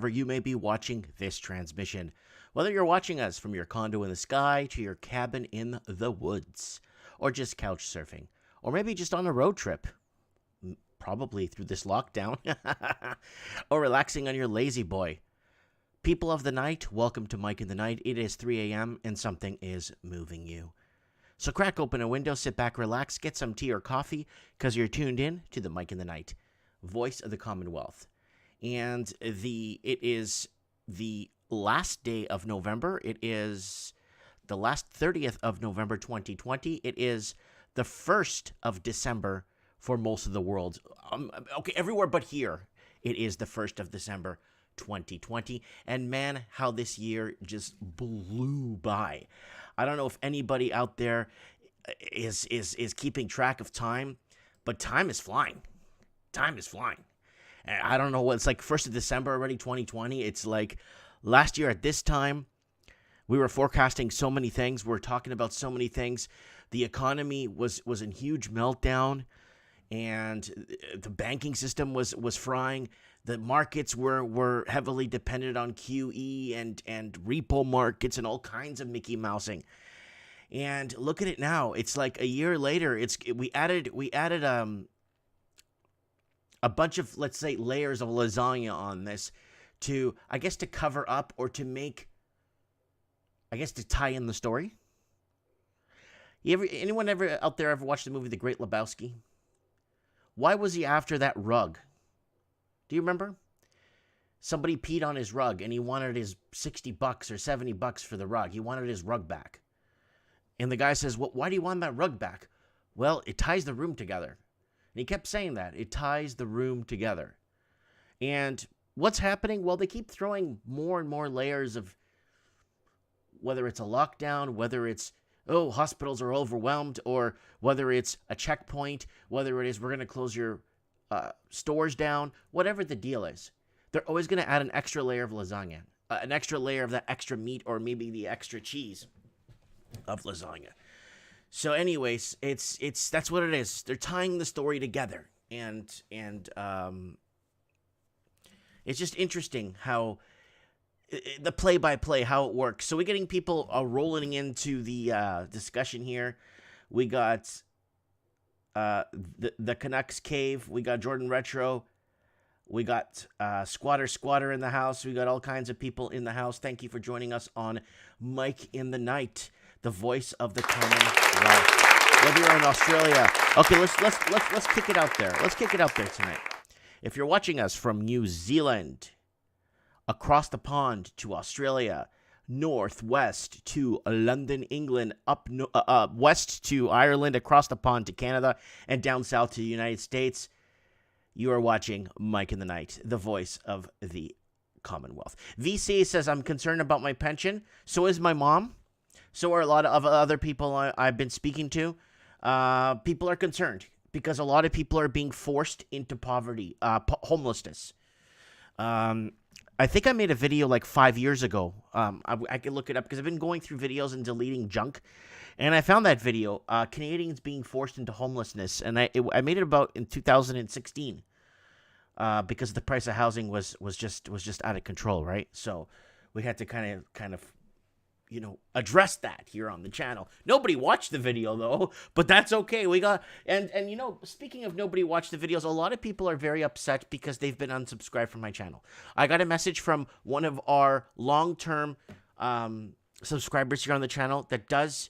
you may be watching this transmission. Whether you're watching us from your condo in the sky to your cabin in the woods, or just couch surfing, or maybe just on a road trip, probably through this lockdown, or relaxing on your lazy boy. People of the night, welcome to Mike in the Night. It is 3 a.m. and something is moving you. So crack open a window, sit back, relax, get some tea or coffee, because you're tuned in to the Mike in the Night, voice of the Commonwealth. And it is the last day of November. It is the last 30th of November 2020. It is the 1st of December for most of the world. Okay, everywhere but here, it is the 1st of December 2020. And man, how this year just blew by. I don't know if anybody out there is keeping track of time, but time is flying. Time is flying. And I don't know what it's like. 1st of December already, 2020. It's like last year at this time, we were forecasting so many things. We were talking about so many things. The economy was in huge meltdown, and the banking system was frying. The markets were heavily dependent on QE and repo markets and all kinds of Mickey Mousing. And look at it now. It's like a year later. We added a bunch of, let's say, layers of lasagna on this to cover up or to make, to tie in the story. Anyone ever out there ever watched the movie The Great Lebowski? Why was he after that rug? Do you remember? Somebody peed on his rug and he wanted his $60 or $70 for the rug. He wanted his rug back. And the guy says, well, why do you want that rug back? Well, it ties the room together. And he kept saying that. It ties the room together. And what's happening? Well, they keep throwing more and more layers of, whether it's a lockdown, whether it's, hospitals are overwhelmed, or whether it's a checkpoint, whether it is we're going to close your stores down, whatever the deal is. They're always going to add an extra layer of lasagna, an extra layer of that extra meat, or maybe the extra cheese of lasagna. So anyways, it's that's what it is. They're tying the story together, and it's just interesting how the play-by-play, how it works. So we're getting people rolling into the discussion here. We got the Canucks Cave. We got Jordan Retro. We got Squatter in the house. We got all kinds of people in the house. Thank you for joining us on Mike in the Night, the voice of the Commonwealth. Whether you're in Australia, okay, let's kick it out there. Let's kick it out there tonight. If you're watching us from New Zealand, across the pond to Australia, northwest to London, England, up west to Ireland, across the pond to Canada, and down south to the United States, you are watching Mike in the Night, the voice of the Commonwealth. VC says, I'm concerned about my pension. So is my mom. So are a lot of other people I've been speaking to. People are concerned because a lot of people are being forced into poverty, homelessness. I think I made a video like 5 years ago. I can look it up because I've been going through videos and deleting junk. And I found that video, Canadians being forced into homelessness. And I made it about in 2016 because the price of housing was just out of control, right? So we had to kind of address that here on the channel. Nobody watched the video though, but that's okay. We got, and speaking of nobody watched the videos, a lot of people are very upset because they've been unsubscribed from my channel. I got a message from one of our long-term subscribers here on the channel that does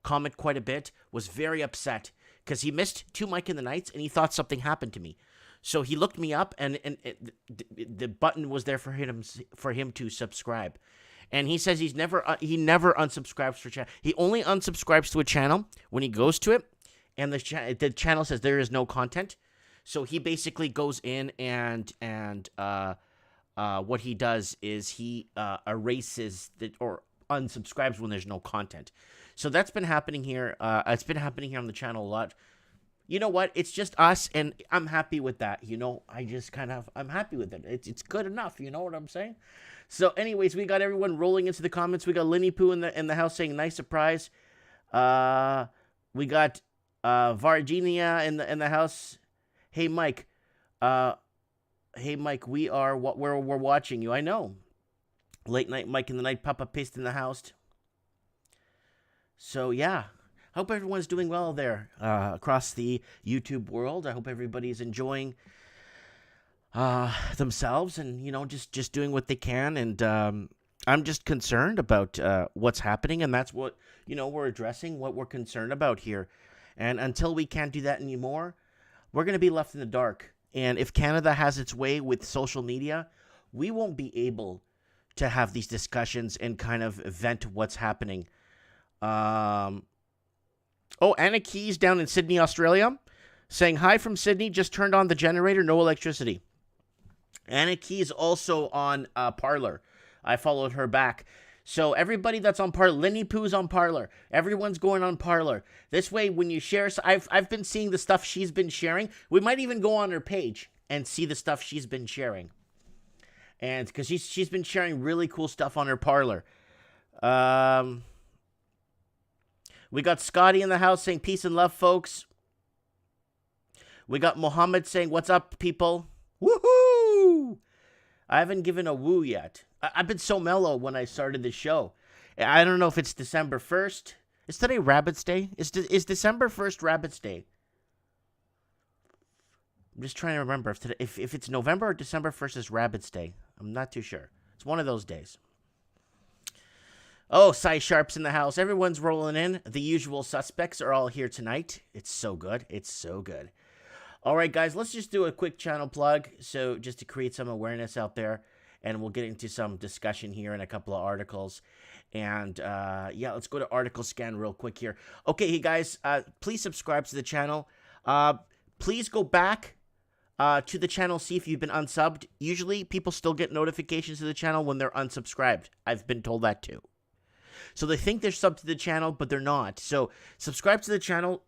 comment quite a bit, was very upset because he missed 2 Mike in the Nights and he thought something happened to me. So he looked me up and the button was there for him to subscribe. And he says he never unsubscribes for channel. He only unsubscribes to a channel when he goes to it, and the channel says there is no content. So he basically goes in and what he does is he erases or unsubscribes when there's no content. So that's been happening here. It's been happening here on the channel a lot. You know what? It's just us, and I'm happy with that. I'm happy with it. It's good enough. You know what I'm saying? So, anyways, we got everyone rolling into the comments. We got Linny Poo in the house saying nice surprise. We got Varginia in the house. Hey, Mike. Hey, Mike, we're watching you. I know. Late night Mike in the night, Papa Pissed in the house. So, yeah. I hope everyone's doing well there across the YouTube world. I hope everybody's enjoying themselves and, just doing what they can. And I'm just concerned about what's happening. And that's what, we're addressing, what we're concerned about here. And until we can't do that anymore, we're going to be left in the dark. And if Canada has its way with social media, we won't be able to have these discussions and kind of vent what's happening. Anna Keys down in Sydney, Australia, saying, hi from Sydney, just turned on the generator, no electricity. Anna Keys also on Parler. I followed her back. So everybody that's on Parler, Lenny Poo's on Parler. Everyone's going on Parler. This way, when you share, I've been seeing the stuff she's been sharing. We might even go on her page and see the stuff she's been sharing. And because she's been sharing really cool stuff on her Parler. We got Scotty in the house saying peace and love, folks. We got Mohammed saying, what's up, people? Woohoo! I haven't given a woo yet. I've been so mellow when I started the show. I don't know if it's December 1st. Is today Rabbit's Day? Is December 1st Rabbit's Day? I'm just trying to remember if it's November or December 1st is Rabbit's Day. I'm not too sure. It's one of those days. Oh, Cy Sharp's in the house. Everyone's rolling in. The usual suspects are all here tonight. It's so good. It's so good. All right, guys, let's just do a quick channel plug. So just to create some awareness out there. And we'll get into some discussion here in a couple of articles. And, let's go to article scan real quick here. Okay, hey, guys, please subscribe to the channel. Please go back to the channel, see if you've been unsubbed. Usually, people still get notifications to the channel when they're unsubscribed. I've been told that, too. So they think they're subbed to the channel, but they're not. So subscribe to the channel.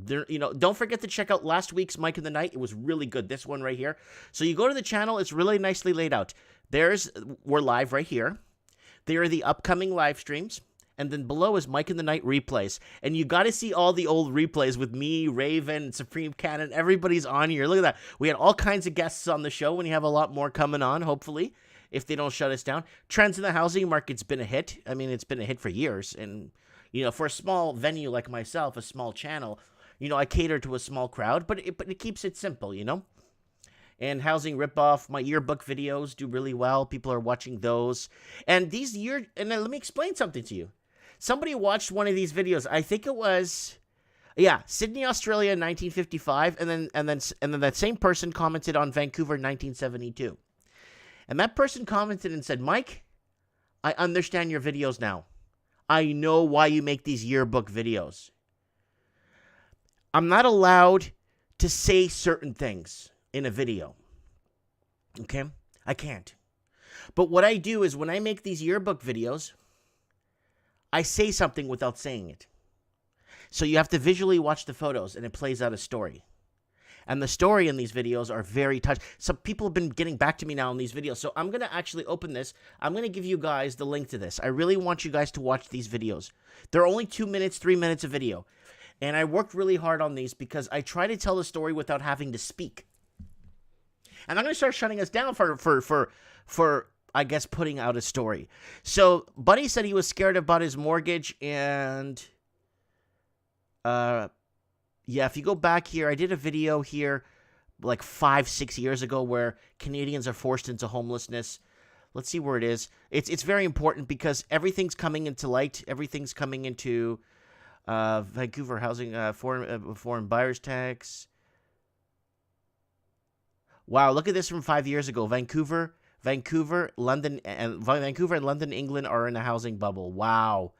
Don't forget to check out last week's Mike in the Night. It was really good. This one right here. So you go to the channel. It's really nicely laid out. We're live right here. There are the upcoming live streams. And then below is Mike in the Night replays. And you got to see all the old replays with me, Raven, Supreme Cannon. Everybody's on here. Look at that. We had all kinds of guests on the show, and you have a lot more coming on, hopefully, if they don't shut us down. Trends in the housing market's been a hit. I mean, it's been a hit for years. And, for a small venue like myself, a small channel, I cater to a small crowd, but it keeps it simple, And housing ripoff, my yearbook videos do really well. People are watching those. And and then let me explain something to you. Somebody watched one of these videos. I think it was, Sydney, Australia, 1955, and then that same person commented on Vancouver, 1972. And that person commented and said, Mike, I understand your videos now. I know why you make these yearbook videos. I'm not allowed to say certain things in a video. Okay? I can't. But what I do is when I make these yearbook videos, I say something without saying it. So you have to visually watch the photos and it plays out a story. And the story in these videos are very touching. Some people have been getting back to me now in these videos. So I'm going to actually open this. I'm going to give you guys the link to this. I really want you guys to watch these videos. They're only 2 minutes, 3 minutes of video. And I worked really hard on these because I try to tell the story without having to speak. And I'm going to start shutting us down for I guess, putting out a story. So Buddy said he was scared about his mortgage. And if you go back here, I did a video here like 5-6 years ago where Canadians are forced into homelessness. Let's see where it is. It's very important because everything's coming into light. Everything's coming into Vancouver housing, foreign buyers tax. Wow, look at this from 5 years ago. Vancouver, London, and London, England are in a housing bubble. Wow.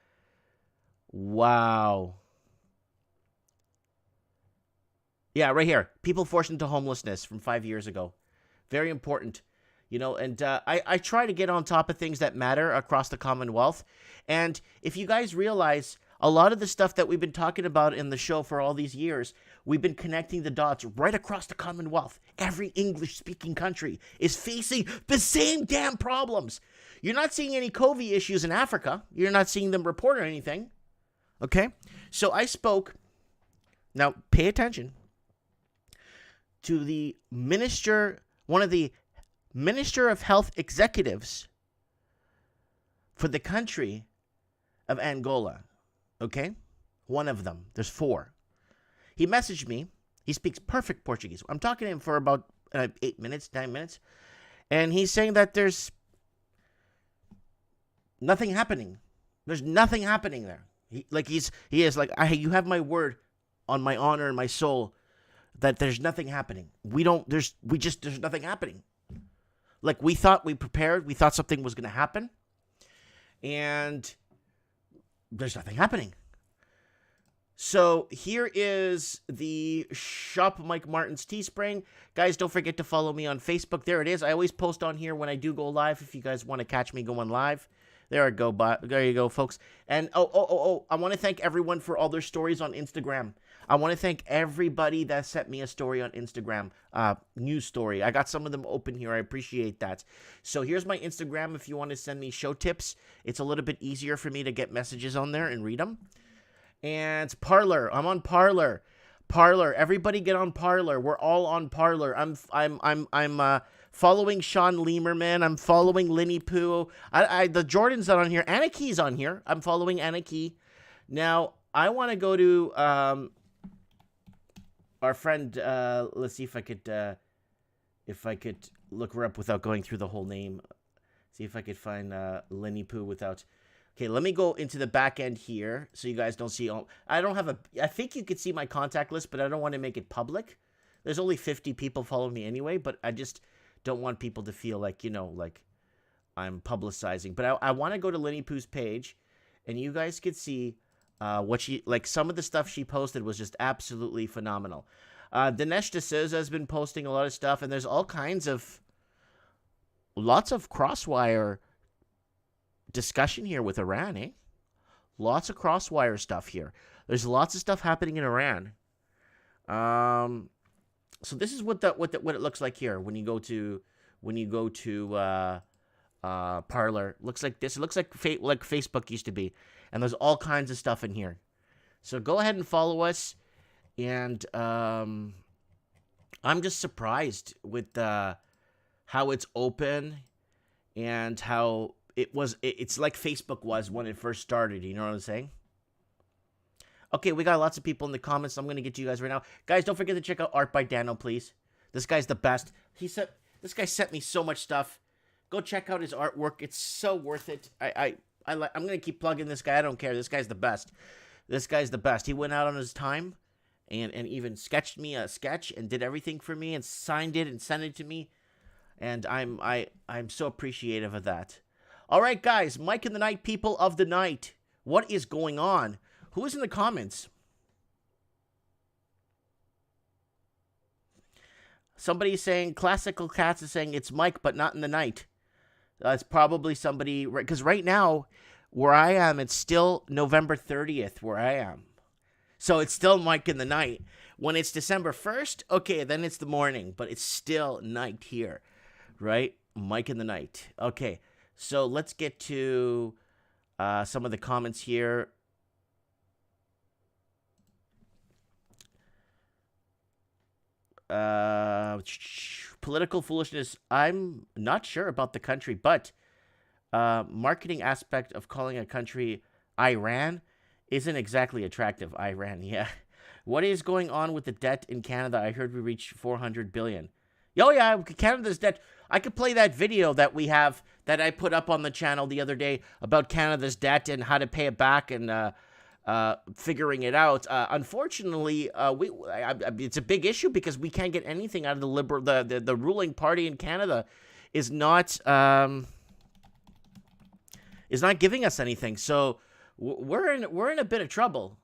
Yeah, right here. People forced into homelessness from 5 years ago. Very important. And I try to get on top of things that matter across the Commonwealth. And if you guys realize, a lot of the stuff that we've been talking about in the show for all these years, we've been connecting the dots right across the Commonwealth. Every English-speaking country is facing the same damn problems. You're not seeing any COVID issues in Africa. You're not seeing them report or anything. Okay? So I spoke, now pay attention, to the Minister one of the Minister of Health executives for the country of Angola. Okay? One of them. There's 4. He messaged me. He speaks perfect Portuguese. I'm talking to him for about 8 minutes, 9 minutes. And he's saying that there's nothing happening. There's nothing happening there. He is like, you have my word on my honor and my soul that there's nothing happening. There's nothing happening. Like, we thought we prepared. We thought something was going to happen. And there's nothing happening. So here is the Shop Mike Martin's Teespring. Guys, don't forget to follow me on Facebook. There it is. I always post on here when I do go live. If you guys want to catch me going live. There I go. There you go, folks. And I want to thank everyone for all their stories on Instagram. I want to thank everybody that sent me a story on Instagram, news story. I got some of them open here. I appreciate that. So here's my Instagram if you want to send me show tips. It's a little bit easier for me to get messages on there and read them. And Parler. I'm on Parler. Parler. Everybody get on Parler. We're all on Parler. I'm following Sean Liemerman. I'm following Linny Poo. The Jordan's not on here. Anna Key's on here. I'm following Anna Key. Now, I want to go to our friend. Let's see if I could look her up without going through the whole name. See if I could find Linny Poo without. Okay, let me go into the back end here so you guys don't see all. I think you could see my contact list, but I don't want to make it public. There's only 50 people following me anyway, but I just don't want people to feel like, like I'm publicizing. But I want to go to Linny Poo's page, and you guys could see what she, like, some of the stuff she posted was just absolutely phenomenal. Dinesh D'Souza has been posting a lot of stuff, and there's lots of crosswire discussion here with Iran, eh? Lots of crosswire stuff here. There's lots of stuff happening in Iran. So this is what it looks like here when you go to Parler. Looks like this. It looks like Facebook used to be, and there's all kinds of stuff in here. So go ahead and follow us. And I'm just surprised with how it's open and how it's like Facebook was when it first started. You know what I'm saying? Okay, we got lots of people in the comments. So I'm going to get to you guys right now. Guys, don't forget to check out Art by Dano, please. This guy's the best. This guy sent me so much stuff. Go check out his artwork. It's so worth it. I'm going to keep plugging this guy. I don't care. This guy's the best. This guy's the best. He went out on his time and even sketched me a sketch and did everything for me and signed it and sent it to me. And I'm so appreciative of that. All right, guys, Mike in the Night, people of the night. What is going on? Who is in the comments? Somebody is saying, Classical Cats is saying, it's Mike, but not in the night. It's probably somebody, because right now, where I am, it's still November 30th where I am. So it's still Mike in the night. When it's December 1st, okay, then it's the morning, but it's still night here, right? Mike in the night. Okay. So let's get to some of the comments here. Political foolishness. I'm not sure about the country, but marketing aspect of calling a country Iran isn't exactly attractive. Iran, yeah. What is going on with the debt in Canada? I heard we reached 400 billion. Oh, yeah, Canada's debt. I could play that video that we have that I put up on the channel the other day about Canada's debt and how to pay it back and figuring it out. Unfortunately, it's a big issue because we can't get anything out of the ruling party in Canada is not giving us anything. So we're in a bit of trouble.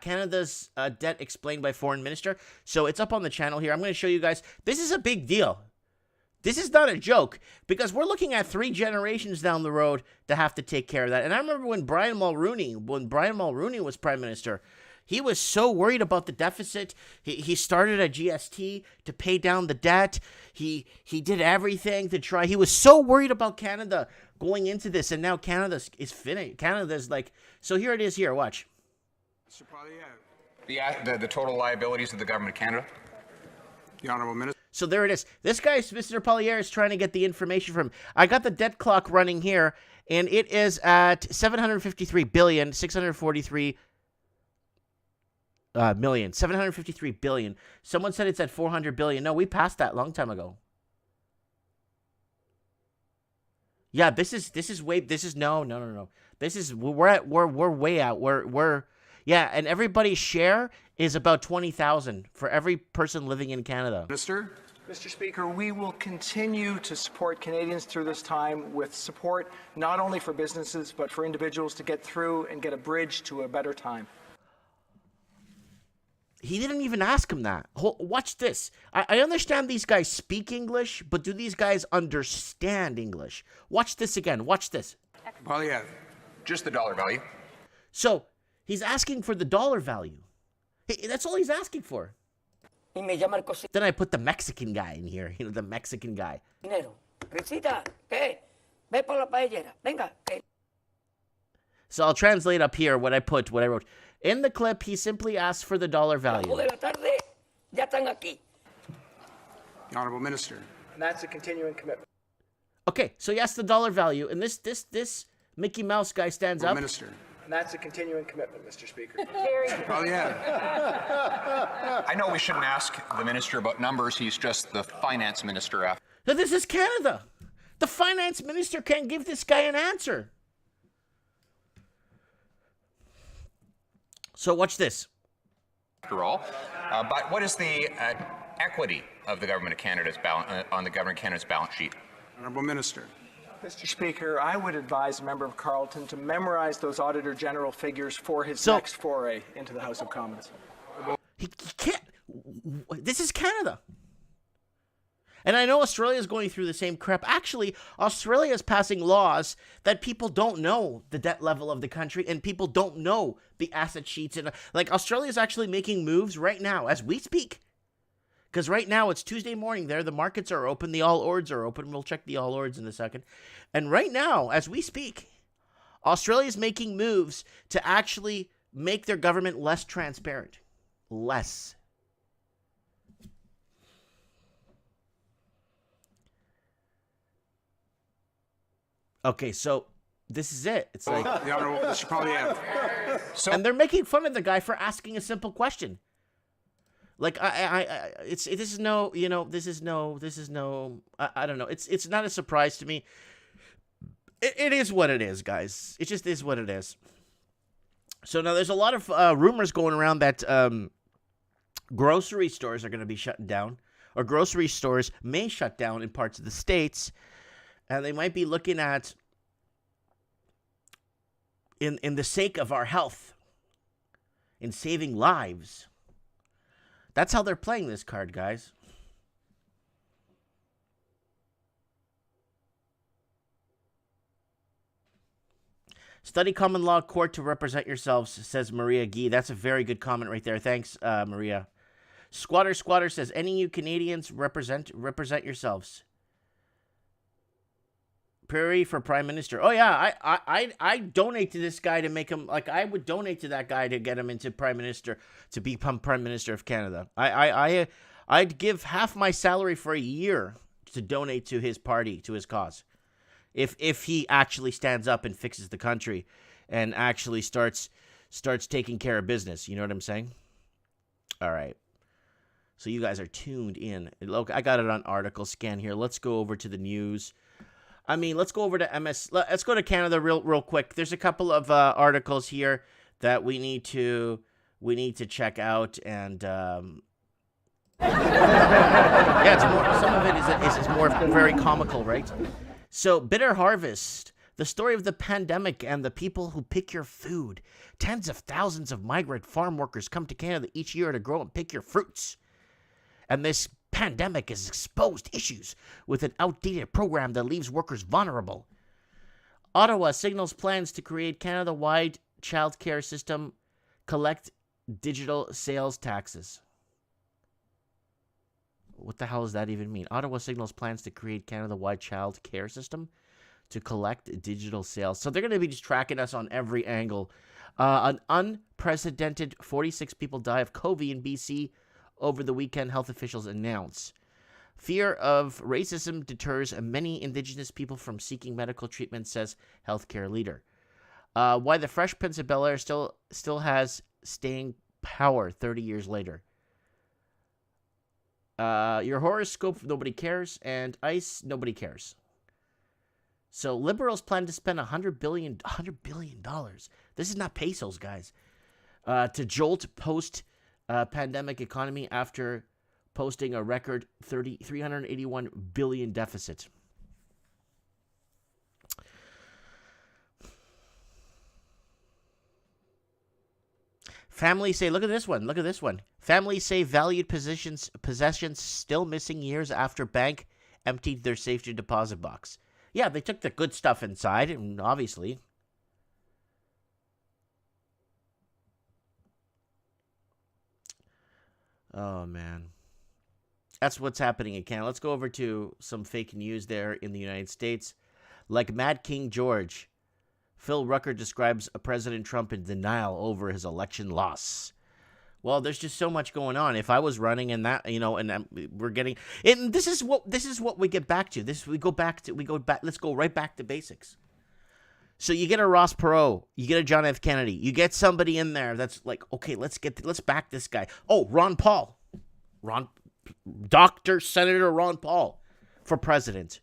Canada's debt explained by foreign minister. So it's up on the channel here. I'm going to show you guys. This is a big deal. This is not a joke because we're looking at 3 generations down the road to have to take care of that. And I remember when Brian Mulroney was prime minister, he was so worried about the deficit. He started a GST to pay down the debt. He did everything to try. He was so worried about Canada going into this, and now Canada is finished. Canada's like, so here it is here. Watch. The total liabilities of the government of Canada. The Honourable Minister. So there it is. This guy, Mr. Pollier, is trying to get the information from. I got the debt clock running here, and it is at 753 billion, 643 million, 753 billion. Someone said it's at 400 billion. No, we passed that a long time ago. Yeah, this is no. This is we're way out. We're yeah, and everybody's share is about 20,000 for every person living in Canada. Mr. Speaker, we will continue to support Canadians through this time with support not only for businesses but for individuals to get through and get a bridge to a better time. He didn't even ask him that. Watch this. I understand these guys speak English, but do these guys understand English? Watch this again. Watch this. Well, yeah, just the dollar value. So he's asking for the dollar value. That's all he's asking for. Then I put the Mexican guy in here. You know, the Mexican guy. So I'll translate up here what I wrote. In the clip, he simply asked for the dollar value. Honorable Minister. And that's a continuing commitment. Okay, so he asked the dollar value, and this Mickey Mouse guy stands up. Minister. And that's a continuing commitment, Mr. Speaker. Well, yeah. I know we shouldn't ask the minister about numbers. He's just the finance minister. Now, this is Canada. The finance minister can't give this guy an answer. So watch this. After all, but what is the equity of the government of Canada's on the government of Canada's balance sheet? Honorable Minister. Mr. Speaker, I would advise a member of Carleton to memorize those Auditor General figures for his next foray into the House of Commons. He can't. This is Canada. And I know Australia is going through the same crap. Actually, Australia is passing laws that people don't know the debt level of the country, and people don't know the asset sheets. And like, Australia is actually making moves right now as we speak. Because right now it's Tuesday morning there. The markets are open. The all ords are open. We'll check the all ords in a second. And right now, as we speak, Australia is making moves to actually make their government less transparent. Less. Okay, so this is it. It's like, The Honorable Mr. Polyev. and they're making fun of the guy for asking a simple question. Like, I don't know. It's not a surprise to me. It is what it is, guys. It just is what it is. So now there's a lot of rumors going around that grocery stores are going to be shutting down, or grocery stores may shut down in parts of the States, and they might be looking at, in the sake of our health, in saving lives. That's how they're playing this card, guys. Study common law court to represent yourselves, says Maria Gee. That's a very good comment right there. Thanks, Maria. Squatter says, any you Canadians represent yourselves. Prairie for Prime Minister. Oh yeah, I donate to this guy to make him, like, I would donate to that guy to get him into Prime Minister, to become Prime Minister of Canada. I'd give half my salary for a year to donate to his party, to his cause. If he actually stands up and fixes the country and actually starts taking care of business, you know what I'm saying? All right. So you guys are tuned in. Look, I got it on article scan here. Let's go over to the news. I mean, let's go over to Let's go to Canada real quick. There's a couple of articles here that we need to check out, and yeah, it's more. Some of it is more very comical, right? So, Bitter Harvest, the story of the pandemic and the people who pick your food. Tens of thousands of migrant farm workers come to Canada each year to grow and pick your fruits, and this pandemic has exposed issues with an outdated program that leaves workers vulnerable. Ottawa signals plans to create Canada-wide childcare system, collect digital sales taxes. What the hell does that even mean? Ottawa signals plans to create Canada-wide child care system to collect digital sales. So they're going to be just tracking us on every angle. An unprecedented 46 people die of COVID in BC over the weekend, health officials announce. Fear of racism deters many Indigenous people from seeking medical treatment, says healthcare leader. Why the Fresh Prince of Bel-Air still has staying power 30 years later. Your horoscope, nobody cares, and ICE, nobody cares. So liberals plan to spend $100 billion. This is not pesos, guys. To jolt post-pandemic economy after posting a record $381 billion deficit. Families say, look at this one. Families say valued possessions still missing years after bank emptied their safety deposit box. Yeah, they took the good stuff inside, and obviously. Oh, man. That's what's happening in Canada. Let's go over to some fake news there in the United States. Like Mad King George, Phil Rucker describes President Trump in denial over his election loss. Well, there's just so much going on. If I was running and that, we're getting, and this is what we get back to. Let's go right back to basics. So you get a Ross Perot, you get a John F. Kennedy, you get somebody in there that's like, okay, let's back this guy. Oh, Ron Paul, Dr. Senator Ron Paul for president.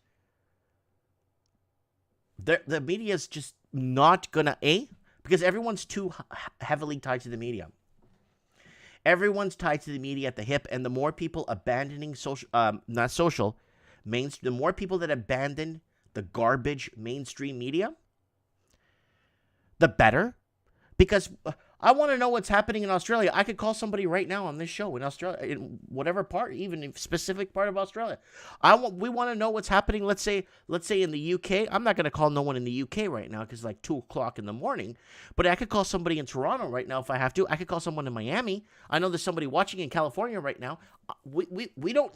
The media is just not gonna, because everyone's too heavily tied to the media. Everyone's tied to the media at the hip, and the more people abandoning the more people that abandon the garbage mainstream media, the better. Because I want to know what's happening in Australia. I could call somebody right now on this show in Australia, in whatever part, even in specific part of Australia. We want to know what's happening. Let's say in the UK. I'm not going to call no one in the UK right now because it's like 2:00 in the morning. But I could call somebody in Toronto right now if I have to. I could call someone in Miami. I know there's somebody watching in California right now. We don't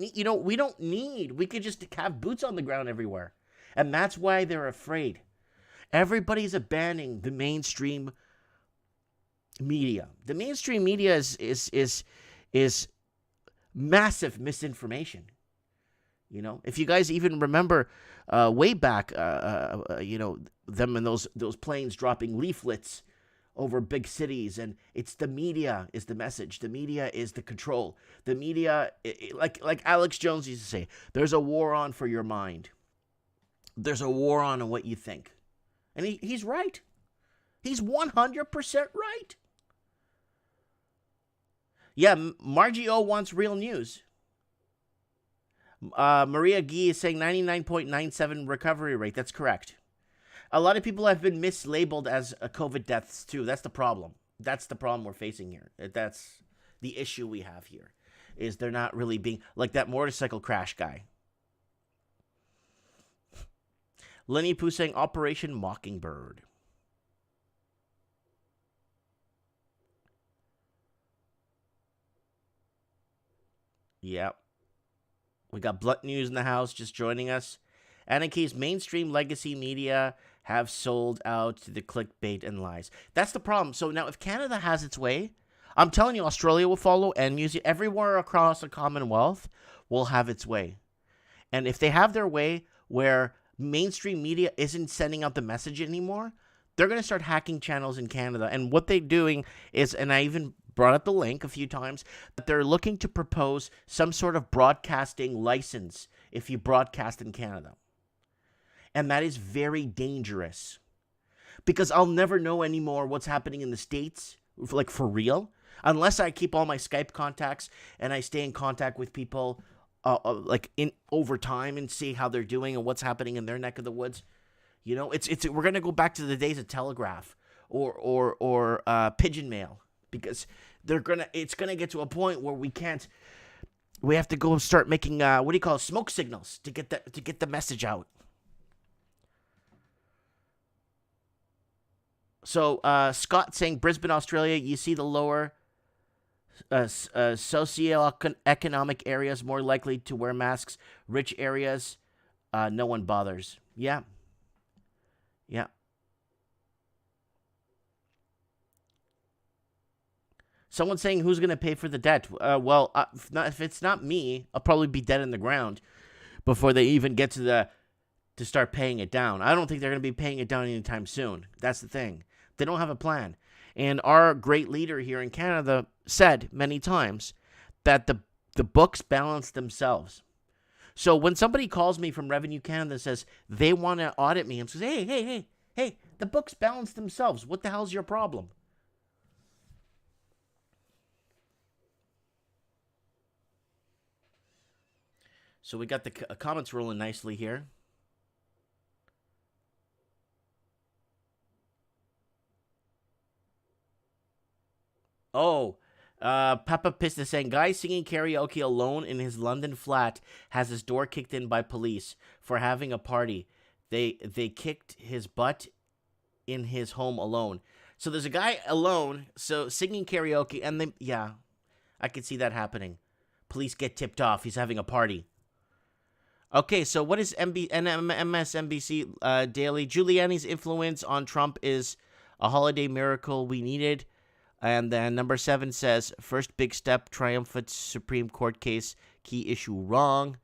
need. We could just have boots on the ground everywhere, and that's why they're afraid. Everybody's abandoning the mainstream media. The mainstream media is massive misinformation. If you guys even remember way back, them and those planes dropping leaflets over big cities, and it's the media is the message. The media is the control. The media, like Alex Jones used to say, there's a war on for your mind. There's a war on what you think. And he's right. He's 100% right. Yeah, Margie O wants real news. Maria Guy is saying 99.97 recovery rate. That's correct. A lot of people have been mislabeled as COVID deaths too. That's the problem. That's the problem we're facing here. That's the issue we have here, is they're not really being like that motorcycle crash guy. Lenny Pooh saying Operation Mockingbird. Yep. We got Blunt News in the house just joining us. And in case mainstream legacy media have sold out to the clickbait and lies. That's the problem. So now if Canada has its way, I'm telling you, Australia will follow, and everywhere across the Commonwealth will have its way. And if they have their way where mainstream media isn't sending out the message anymore, they're going to start hacking channels in Canada. And what they're doing is, and I even brought up the link a few times, that they're looking to propose some sort of broadcasting license if you broadcast in Canada. And that is very dangerous, because I'll never know anymore what's happening in the States, like for real, unless I keep all my Skype contacts and I stay in contact with people like in over time and see how they're doing and what's happening in their neck of the woods. We're gonna go back to the days of telegraph or pigeon mail, because it's gonna get to a point where we have to go start making smoke signals to get the message out. So Scott saying Brisbane, Australia, you see the lower socioeconomic areas more likely to wear masks. Rich areas, no one bothers. Yeah. Someone's saying, who's going to pay for the debt? If it's not me, I'll probably be dead in the ground before they even get to start paying it down. I don't think they're going to be paying it down anytime soon. That's the thing. They don't have a plan. And our great leader here in Canada said many times that the books balance themselves. So when somebody calls me from Revenue Canada and says they want to audit me and says, hey, the books balance themselves. What the hell's your problem? So we got the comments rolling nicely here. Oh, Papa Pissed is saying, guy singing karaoke alone in his London flat has his door kicked in by police for having a party. They kicked his butt in his home alone. So there's a guy alone, so singing karaoke, and I could see that happening. Police get tipped off. He's having a party. Okay, so what is MSNBC Daily? Giuliani's influence on Trump is a holiday miracle we needed. And then number 7 says, first big step, triumphant Supreme Court case, key issue wrong.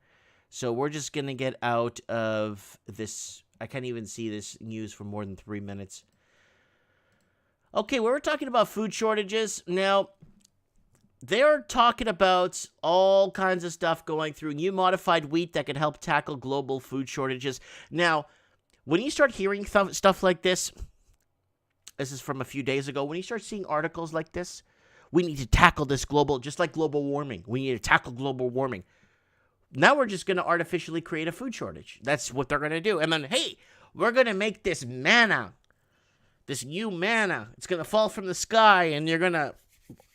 So we're just going to get out of this. I can't even see this news for more than 3 minutes. Okay, we were talking about food shortages. Now, they're talking about all kinds of stuff going through new modified wheat that could help tackle global food shortages. Now, when you start hearing stuff like this is from a few days ago, when you start seeing articles like this, we need to tackle this just like global warming. We need to tackle global warming. Now we're just going to artificially create a food shortage. That's what they're going to do. And then, hey, we're going to make this manna, this new manna. It's going to fall from the sky, and you're going to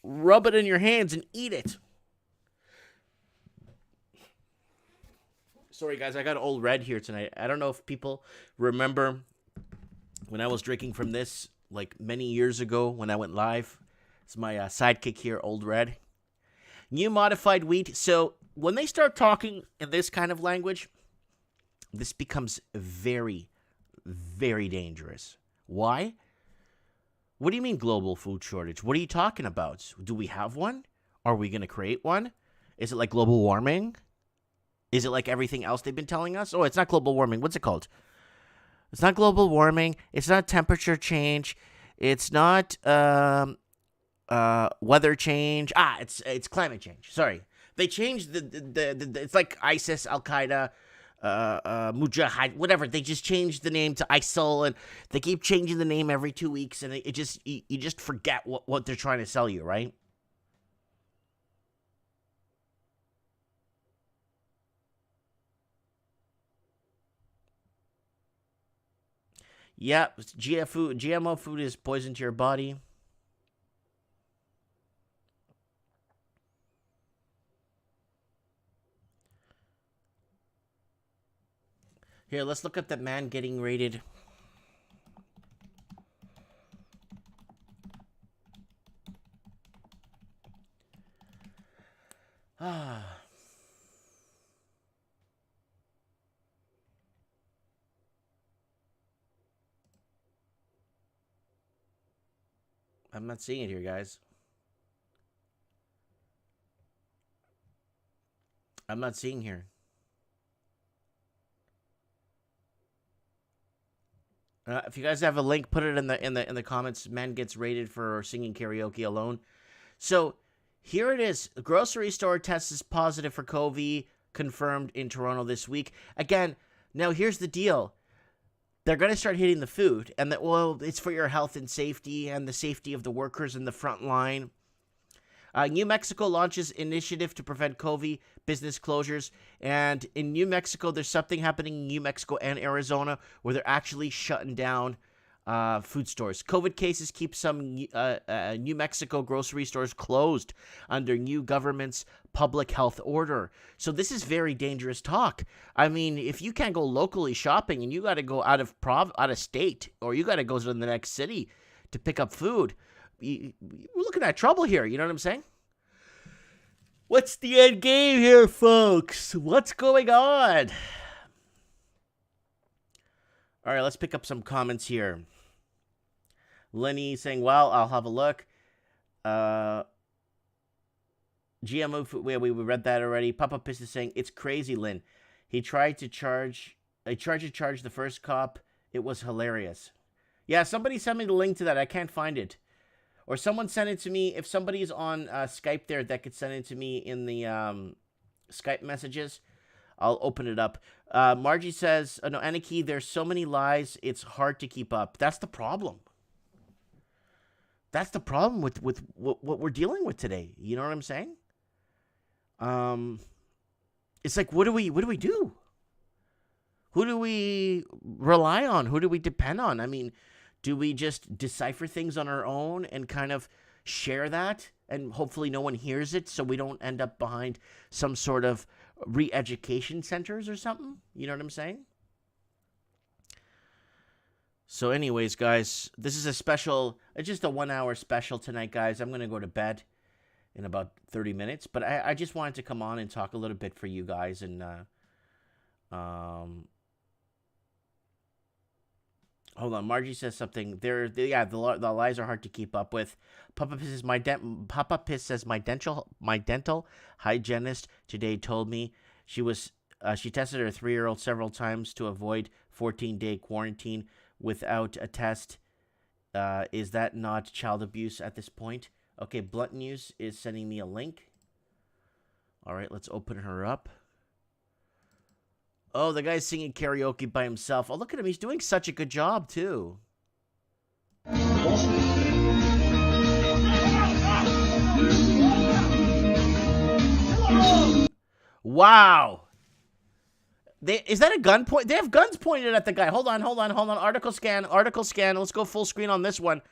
rub it in your hands and eat it. Sorry, guys, I got Old Red here tonight. I don't know if people remember when I was drinking from this, like many years ago when I went live. It's my sidekick here, Old Red. New modified wheat. So when they start talking in this kind of language, this becomes very, very dangerous. Why? What do you mean global food shortage? What are you talking about? Do we have one? Are we going to create one? Is it like global warming? Is it like everything else they've been telling us? Oh, it's not global warming. What's it called? It's not global warming. It's not temperature change. It's not weather change. It's climate change. Sorry. They changed the it's like ISIS, Al-Qaeda, Mujahid, whatever. They just changed the name to ISIL, and they keep changing the name every 2 weeks, and you just forget what they're trying to sell you, right? Yeah, GMO food is poison to your body. Here, let's look at that man getting raided. I'm not seeing it here, guys. I'm not seeing here. If you guys have a link, put it in the comments. Man gets raided for singing karaoke alone. So here it is. The grocery store tests positive for COVID, confirmed in Toronto this week. Again, now here's the deal. They're going to start hitting the food, and it's for your health and safety and the safety of the workers in the front line. New Mexico launches initiative to prevent COVID business closures. And in New Mexico, there's something happening in New Mexico and Arizona where they're actually shutting down food stores. COVID cases keep some New Mexico grocery stores closed under new government's public health order. So this is very dangerous talk. I mean, if you can't go locally shopping and you got to go out of state, or you got to go to the next city to pick up food, we're looking at trouble here. You know what I'm saying? What's the end game here, folks? What's going on? All right, let's pick up some comments here. Lenny saying, well, I'll have a look. GMO food. We read that already. Papa Piss is saying it's crazy, Lynn. He tried to charge the first cop. It was hilarious. Yeah, somebody sent me the link to that. I can't find it. Or someone sent it to me. If somebody's on Skype there that could send it to me in the Skype messages, I'll open it up. Margie says, no, Aniki, there's so many lies, it's hard to keep up. That's the problem. That's the problem with what we're dealing with today. You know what I'm saying? It's like, what do we do? Who do we rely on? Who do we depend on? I mean, do we just decipher things on our own and kind of share that? And hopefully no one hears it so we don't end up behind some sort of re-education centers or something? You know what I'm saying? So anyways, guys, this is a special, it's just a 1 hour special tonight, guys. I'm going to go to bed in about 30 minutes. But I just wanted to come on and talk a little bit for you guys. And hold on, Margie says something. The lies are hard to keep up with. Papa Piss says my dental hygienist today told me she tested her 3-year-old several times to avoid 14-day quarantine without a test. Is that not child abuse at this point? Okay, Blunt News is sending me a link. All right, let's open her up. Oh, the guy's singing karaoke by himself. Oh, look at him. He's doing such a good job, too. Wow. Is that a gun point? They have guns pointed at the guy. Hold on. Article scan. Let's go full screen on this one.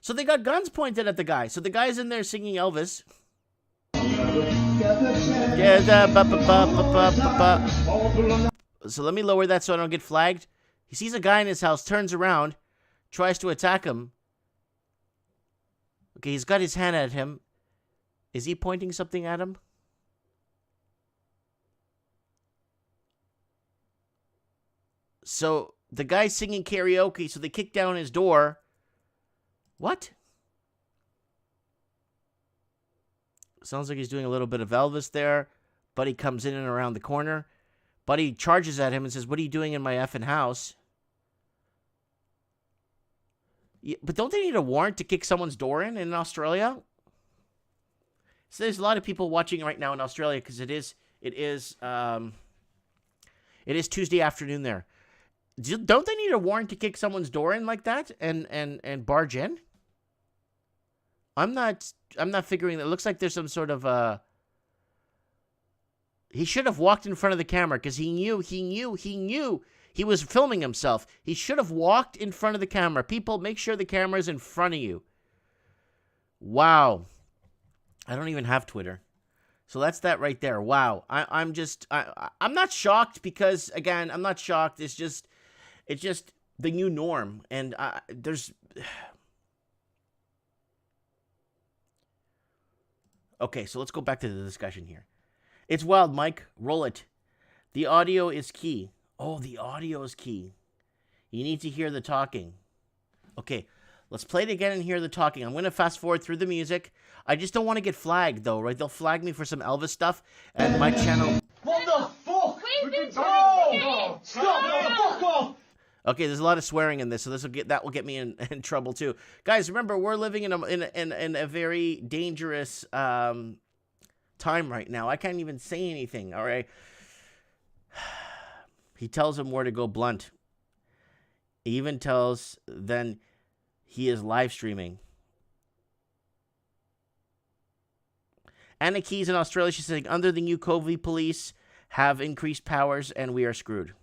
So they got guns pointed at the guy. So the guy's in there singing Elvis. So let me lower that so I don't get flagged. He sees a guy in his house, turns around, tries to attack him. Okay, he's got his hand at him. Is he pointing something at him? So the guy's singing karaoke, so they kick down his door. What? Sounds like he's doing a little bit of Elvis there. Buddy comes in and around the corner. Buddy charges at him and says, "What are you doing in my effing house?" Yeah, but don't they need a warrant to kick someone's door in Australia? So there's a lot of people watching right now in Australia because it is Tuesday afternoon there. Don't they need a warrant to kick someone's door in like that and barge in? I'm not figuring. It looks like there's some sort of He should have walked in front of the camera because he knew he was filming himself. He should have walked in front of the camera. People, make sure the camera's in front of you. Wow. I don't even have Twitter. So that's that right there. Wow. I'm not shocked because, again, I'm not shocked. It's just the new norm. And there's... Okay, so let's go back to the discussion here. It's wild, Mike. Roll it. The audio is key. Oh, the audio is key. You need to hear the talking. Okay, let's play it again and hear the talking. I'm going to fast forward through the music. I just don't want to get flagged, though, right? They'll flag me for some Elvis stuff, and my channel... What the fuck? We've been Oh! Stop! Fuck off! Okay, there's a lot of swearing in this, so that will get me in trouble too, guys. Remember, we're living in a very dangerous time right now. I can't even say anything. All right. He tells him where to go, Blunt. He even tells then he is live streaming. Anna Keys in Australia, she's saying under the new COVID police have increased powers and we are screwed.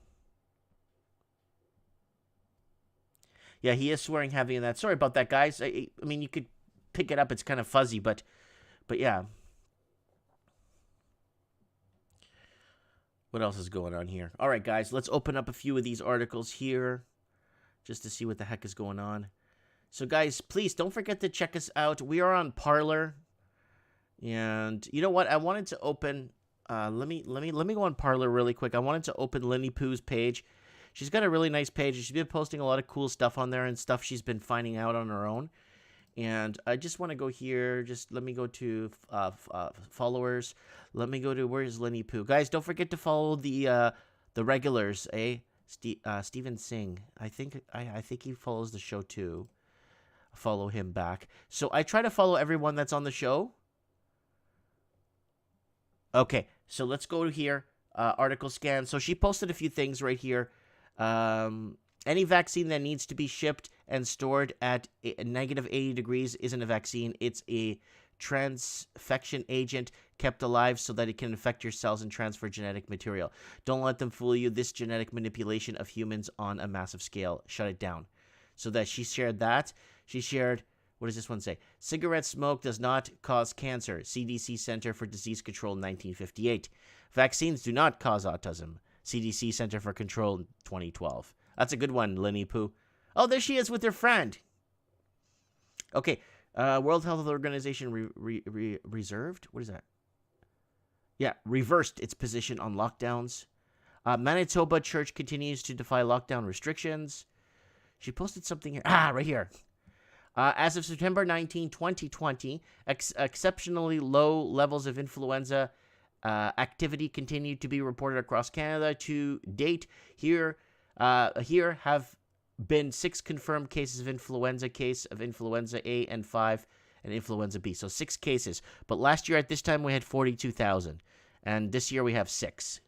Yeah, he is swearing heavy in that. Sorry about that, guys. I mean, you could pick it up. It's kind of fuzzy, but yeah. What else is going on here? All right, guys, let's open up a few of these articles here just to see what the heck is going on. So, guys, please don't forget to check us out. We are on Parler, and you know what? I wanted to open. Let me go on Parler really quick. I wanted to open Linny Poo's page. She's got a really nice page. She's been posting a lot of cool stuff on there and stuff she's been finding out on her own. And I just want to go here. Just let me go to followers. Let me go to, where's Lenny Poo? Guys, don't forget to follow the regulars, eh? Steven Singh. I think he follows the show too. Follow him back. So I try to follow everyone that's on the show. Okay, so let's go to here. Article scan. So she posted a few things right here. Any vaccine that needs to be shipped and stored at negative 80 degrees isn't a vaccine. It's a transfection agent kept alive so that it can infect your cells and transfer genetic material. Don't let them fool you. This genetic manipulation of humans on a massive scale. Shut it down. So that she shared that. She shared, what does this one say? Cigarette smoke does not cause cancer. CDC Center for Disease Control 1958. Vaccines do not cause autism. CDC Center for Control 2012. That's a good one, Lenny Poo. Oh, there she is with her friend. Okay. World Health Organization reserved? What is that? Yeah, reversed its position on lockdowns. Manitoba Church continues to defy lockdown restrictions. She posted something here. Right here. As of September 19, 2020, exceptionally low levels of influenza activity continued to be reported across Canada. To date, here have been 6 confirmed cases of influenza A and 5 and influenza B. So 6 cases. But last year at this time we had 42,000, and this year we have 6.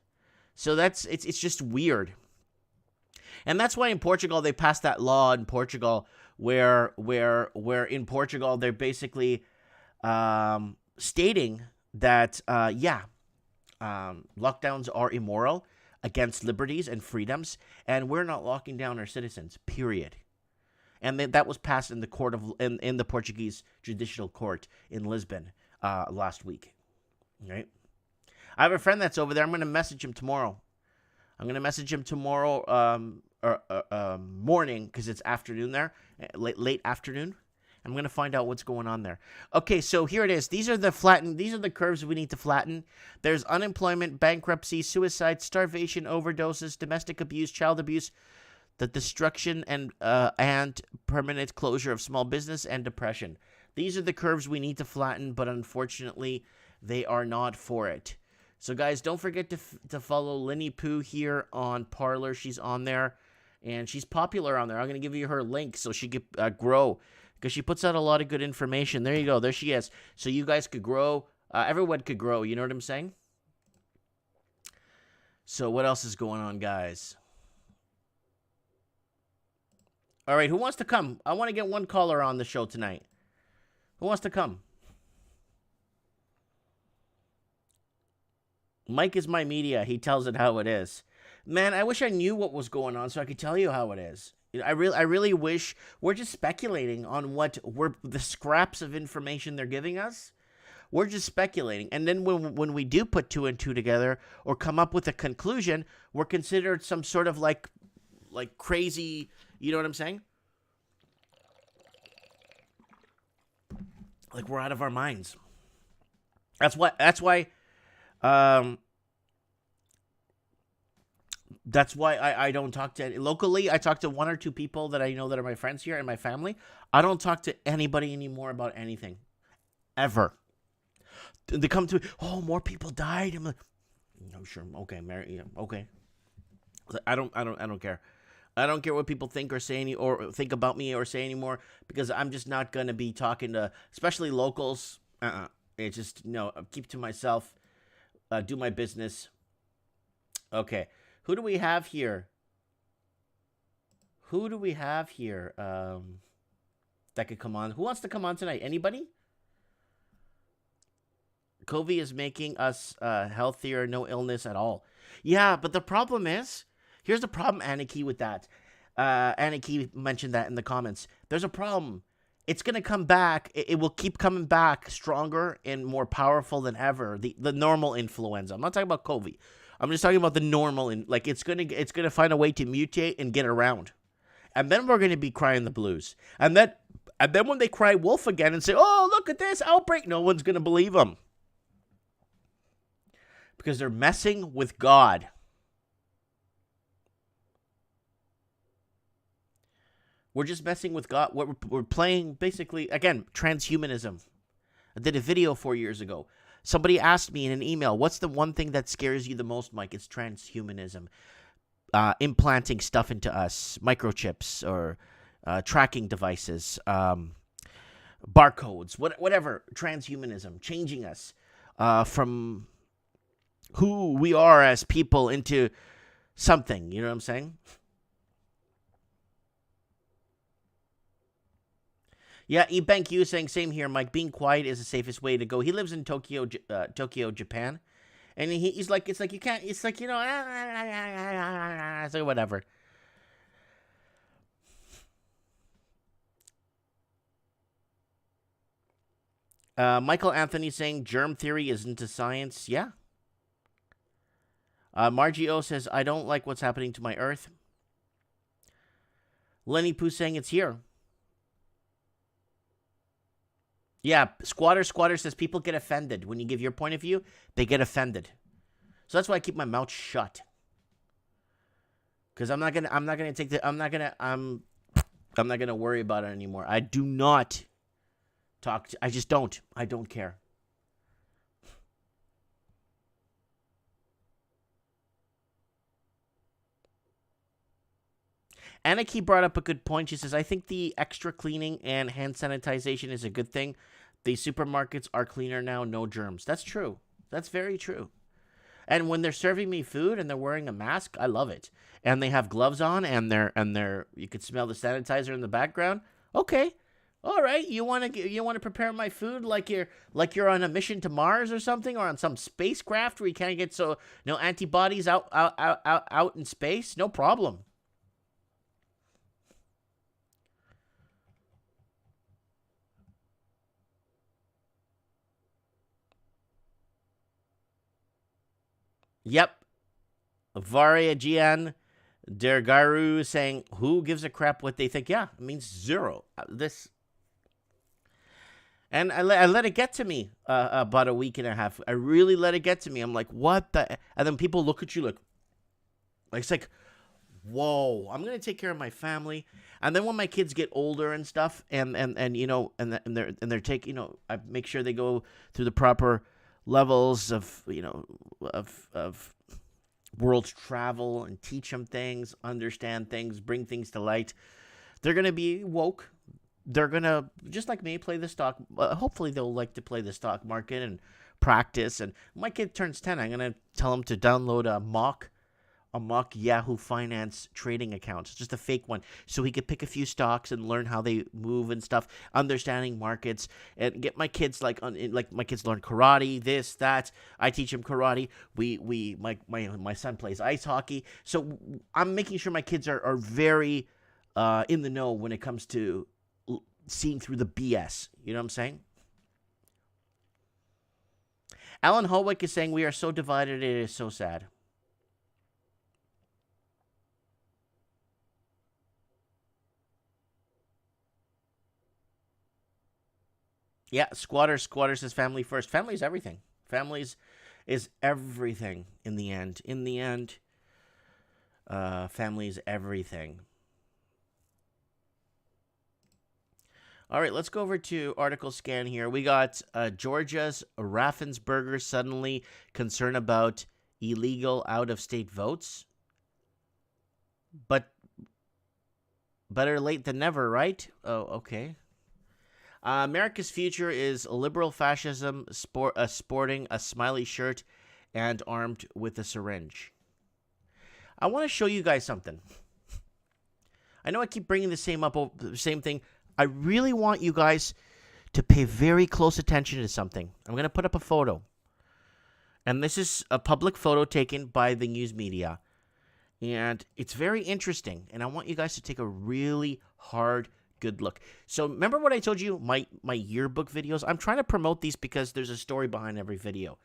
So it's just weird. And that's why in Portugal they passed that law in Portugal where in Portugal they're basically stating that lockdowns are immoral, against liberties and freedoms, and we're not locking down our citizens, period. And that was passed in the court of in the Portuguese judicial court in Lisbon last week. Right? I have a friend that's over there. I'm going to message him tomorrow. Morning, because it's afternoon there, late afternoon. I'm going to find out what's going on there. Okay, so here it is. These are the curves we need to flatten. There's unemployment, bankruptcy, suicide, starvation, overdoses, domestic abuse, child abuse, the destruction and permanent closure of small business, and depression. These are the curves we need to flatten, but unfortunately, they are not for it. So guys, don't forget to follow Lenny Poo here on Parler. She's on there, and she's popular on there. I'm going to give you her link so she could grow, because she puts out a lot of good information. There you go. There she is. So you guys could grow. Everyone could grow. You know what I'm saying? So what else is going on, guys? All right, who wants to come? I want to get one caller on the show tonight. Who wants to come? Mike is my media. He tells it how it is. Man, I wish I knew what was going on so I could tell you how it is. I really wish. We're just speculating on the scraps of information they're giving us. We're just speculating. And then when we do put 2 and 2 together or come up with a conclusion, we're considered some sort of like crazy, you know what I'm saying? Like we're out of our minds. That's why I don't talk to locally. I talk to 1 or 2 people that I know that are my friends here and my family. I don't talk to anybody anymore about anything, ever. They come to me, oh, more people died. I'm like, no, sure, okay, Mary, yeah, okay. I don't care. I don't care what people think or say or think about me or say anymore, because I'm just not gonna be talking to, especially locals. It's just no. Keep to myself. Do my business. Okay. Who do we have here? That could come on? Who wants to come on tonight? Anybody? COVID is making us healthier, no illness at all. Yeah, but the problem is, here's the problem, Aniki, with that. Aniki mentioned that in the comments. There's a problem. It's going to come back. It will keep coming back stronger and more powerful than ever. The normal influenza. I'm not talking about COVID. I'm just talking about the normal. It's gonna find a way to mutate and get around. And then we're going to be crying the blues. And then when they cry wolf again and say, oh, look at this outbreak, no one's going to believe them. Because they're messing with God. We're just messing with God. We're playing, basically, again, transhumanism. I did a video 4 years ago. Somebody asked me in an email, what's the one thing that scares you the most, Mike? It's transhumanism. Implanting stuff into us, microchips or tracking devices, barcodes, whatever, transhumanism, changing us from who we are as people into something. You know what I'm saying? Yeah, eBank you saying, same here, Mike. Being quiet is the safest way to go. He lives in Tokyo, Japan. And he's like, it's like you can't, it's like, you know, it's like whatever. Michael Anthony saying germ theory isn't a science. Yeah. Margie O says, I don't like what's happening to my earth. Lenny Pooh saying it's here. Yeah, Squatter says people get offended. When you give your point of view, they get offended. So that's why I keep my mouth shut. Because I'm not gonna worry about it anymore. I do not talk to, I just don't. I don't care. Aniki brought up a good point. She says, I think the extra cleaning and hand sanitization is a good thing. The supermarkets are cleaner now, no germs. That's true. That's very true. And when they're serving me food and they're wearing a mask, I love it. And they have gloves on and they're you could smell the sanitizer in the background. Okay. All right, you want to prepare my food like you're on a mission to Mars or something, or on some spacecraft where you can't get no antibodies out in space? No problem. Yep. Varia Gian Dergaru saying, who gives a crap what they think? Yeah, it means zero. And I let it get to me about a week and a half. I really let it get to me. I'm like, what the? And then people look at you like it's like, whoa, I'm going to take care of my family. And then when my kids get older and stuff, and you know, and they're taking, you know, I make sure they go through the proper levels of, you know, of world travel and teach them things, understand things, bring things to light. They're going to be woke. They're going to, just like me, play the stock. Hopefully they'll like to play the stock market and practice. And when my kid turns 10, I'm going to tell him to download a mock Yahoo Finance trading account. It's just a fake one. So he could pick a few stocks and learn how they move and stuff, understanding markets, and get my kids like my kids learn karate, this, that. I teach them karate. My son plays ice hockey. So I'm making sure my kids are very in the know when it comes to seeing through the BS. You know what I'm saying? Alan Holwick is saying, we are so divided, it is so sad. Yeah, Squatter says family first. Family is everything. Families is everything in the end. In the end, family is everything. All right, let's go over to article scan here. We got Georgia's Raffensperger suddenly concerned about illegal out-of-state votes. But better late than never, right? Oh, okay. America's future is liberal fascism, sporting a smiley shirt and armed with a syringe. I want to show you guys something. I know I keep bringing the same thing. I really want you guys to pay very close attention to something. I'm going to put up a photo. And this is a public photo taken by the news media. And it's very interesting. And I want you guys to take a really hard good look. So remember what I told you, my yearbook videos? I'm trying to promote these because there's a story behind every video.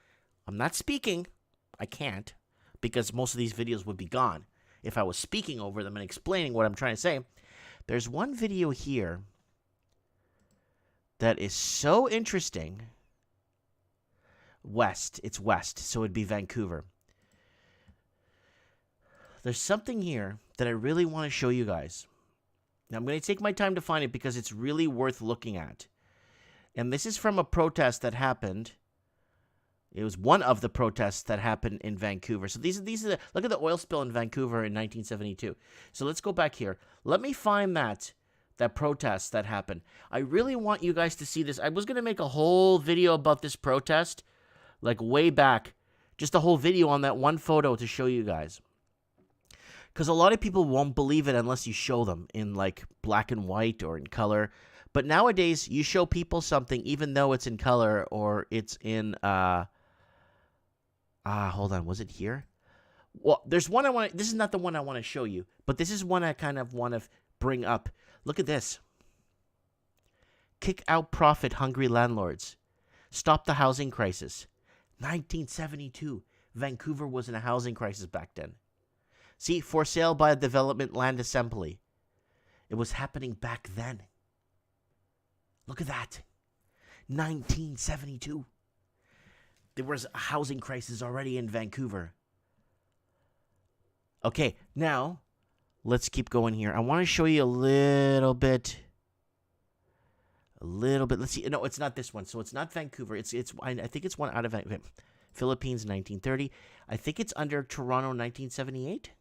I'm not speaking. I can't, because most of these videos would be gone if I was speaking over them and explaining what I'm trying to say. There's one video here that is so interesting. It's west, so it'd be Vancouver. There's something here that I really want to show you guys. Now, I'm going to take my time to find it because it's really worth looking at. And this is from a protest that happened. It was one of the protests that happened in Vancouver. So these are look at the oil spill in Vancouver in 1972. So let's go back here. Let me find that protest that happened. I really want you guys to see this. I was going to make a whole video about this protest, like way back. Just a whole video on that one photo to show you guys. Because a lot of people won't believe it unless you show them in like black and white or in color. But nowadays, you show people something even though it's in color or it's in... hold on. Was it here? Well, there's one I want... This is not the one I want to show you. But this is one I kind of want to bring up. Look at this. Kick out profit-hungry landlords. Stop the housing crisis. 1972. Vancouver was in a housing crisis back then. See, for sale by a development land assembly. It was happening back then. Look at that. 1972. There was a housing crisis already in Vancouver. Okay, now, let's keep going here. I want to show you a little bit. Let's see. No, it's not this one. So it's not Vancouver. I think it's one out of Philippines, 1930. I think it's under Toronto, 1978.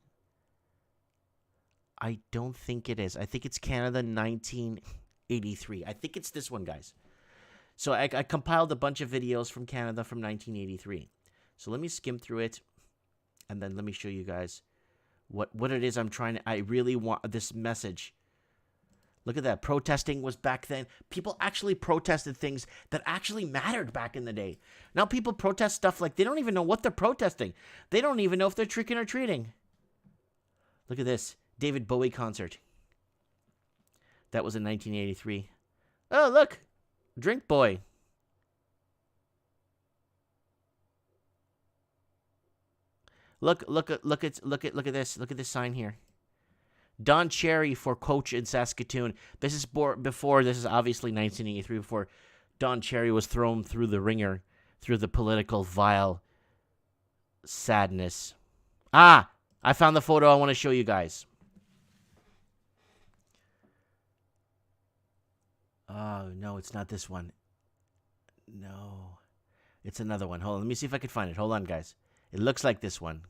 I don't think it is. I think it's Canada, 1983. I think it's this one, guys. So I compiled a bunch of videos from Canada from 1983. So let me skim through it, and then let me show you guys what it is I'm trying to... I really want this message. Look at that. Protesting was back then. People actually protested things that actually mattered back in the day. Now people protest stuff like they don't even know what they're protesting. They don't even know if they're tricking or treating. Look at this. David Bowie concert. That was in 1983. Oh, look. Drink Boy. Look at this. Look at this sign here. Don Cherry for coach in Saskatoon. This is before. This is obviously 1983. Before Don Cherry was thrown through the ringer, through the political vile sadness. I found the photo I want to show you guys. Oh, no, it's not this one. No. It's another one. Hold on. Let me see if I can find it. Hold on, guys. It looks like this one.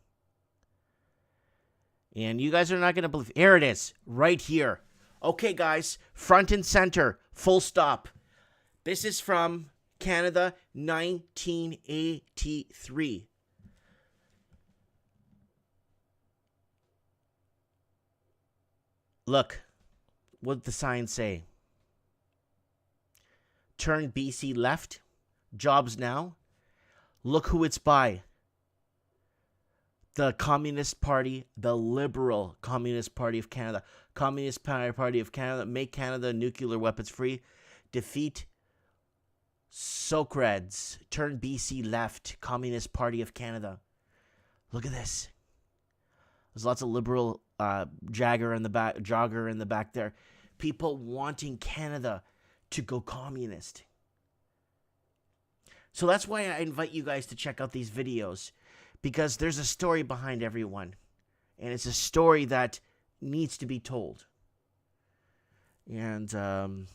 And you guys are not going to believe. Here it is. Right here. Okay, guys. Front and center. Full stop. This is from Canada, 1983. Look. What did the sign say? Turn BC left. Jobs now. Look who it's by. The Communist Party, the Liberal Communist Party of Canada. Communist Party of Canada. Make Canada nuclear weapons free. Defeat Socreds. Turn BC left. Communist Party of Canada. Look at this. There's lots of liberal jogger in the back there. People wanting Canada to go communist. So that's why I invite you guys to check out these videos, because there's a story behind everyone, and it's a story that needs to be told. And turn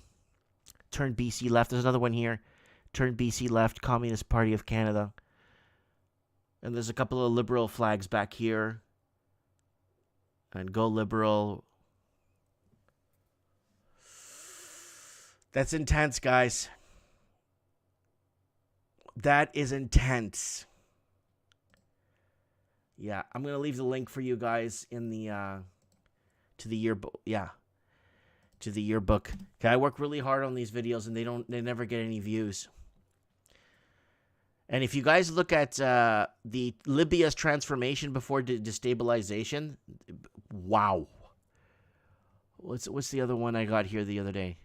BC left. There's another one here. Turn BC left, Communist Party of Canada. And there's a couple of liberal flags back here. And go liberal. That's intense, guys. That is intense. Yeah, I'm going to leave the link for you guys in the to the yearbook. Yeah. To the yearbook. Okay, I work really hard on these videos and they never get any views. And if you guys look at the Libya's transformation before destabilization, wow. What's the other one I got here the other day?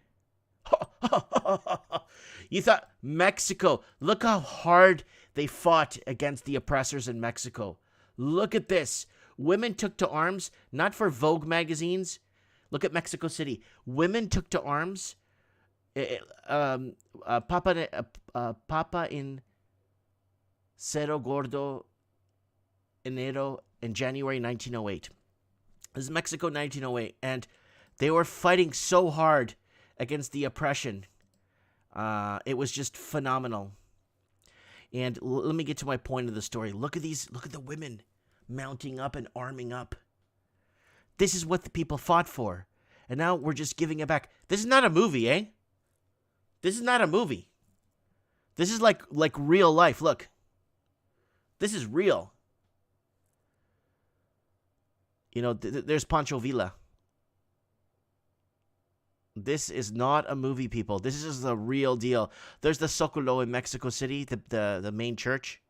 You thought Mexico, look how hard they fought against the oppressors in Mexico. Look at this. Women took to arms, not for Vogue magazines. Look at Mexico City. Women took to arms. Papa in Cerro Gordo, Enero, in January 1908. This is Mexico 1908. And They were fighting so hard against the oppression. It was just phenomenal. And let me get to my point of the story. Look at the women mounting up and arming up. This is what the people fought for. And now we're just giving it back. This is not a movie, eh? This is not a movie. This is like real life. Look. This is real. You know, there's Pancho Villa. This is not a movie, people. This is the real deal. There's the Zocalo in Mexico City, the main church.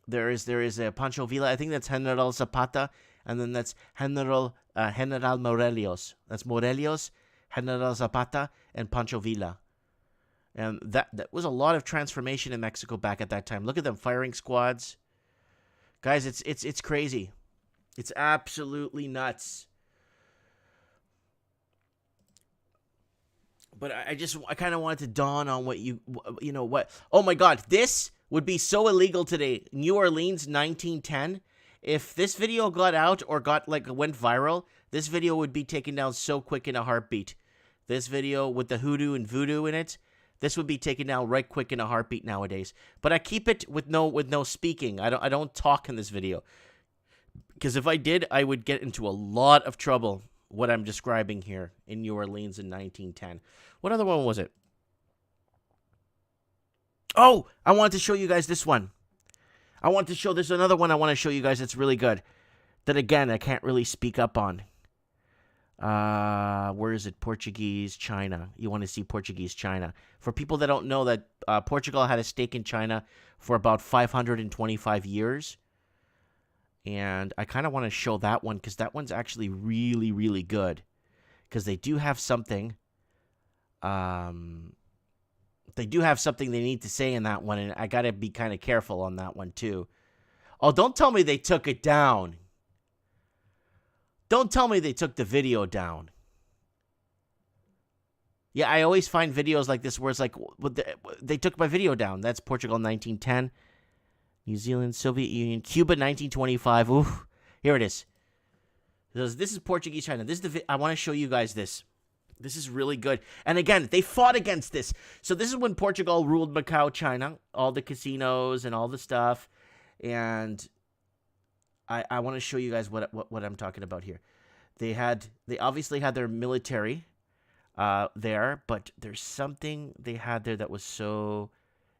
There is a Pancho Villa. I think that's General Zapata, and then that's General Morelos. That's Morelos, General Zapata, and Pancho Villa. And that was a lot of transformation in Mexico back at that time. Look at them firing squads. Guys, it's crazy. It's absolutely nuts. But I kind of wanted to dawn on what what. Oh my God, this would be so illegal today. New Orleans, 1910. If this video got out or went viral, this video would be taken down so quick in a heartbeat. This video with the hoodoo and voodoo in it, this would be taken down right quick in a heartbeat nowadays. But I keep it with no speaking. I don't talk in this video, because if I did, I would get into a lot of trouble. What I'm describing here in New Orleans in 1910. What other one was it? Oh, I wanted to show you guys this one. There's another one I want to show you guys that's really good. That, again, I can't really speak up on. Where is it? Portuguese China. You want to see Portuguese China. For people that don't know, that Portugal had a stake in China for about 525 years. And I kind of want to show that one, because that one's actually really, really good. Because they do have something. They need to say in that one, and I got to be kind of careful on that one too. Oh, don't tell me they took it down. Don't tell me they took the video down. Yeah, I always find videos like this where it's like, they took my video down. That's Portugal 1910. New Zealand, Soviet Union, Cuba 1925. Ooh, here it is. This is Portuguese China. I want to show you guys this. This is really good. And again, they fought against this. So this is when Portugal ruled Macau, China, all the casinos and all the stuff. And I want to show you guys what I'm talking about here. They obviously had their military there, but there's something they had there that was so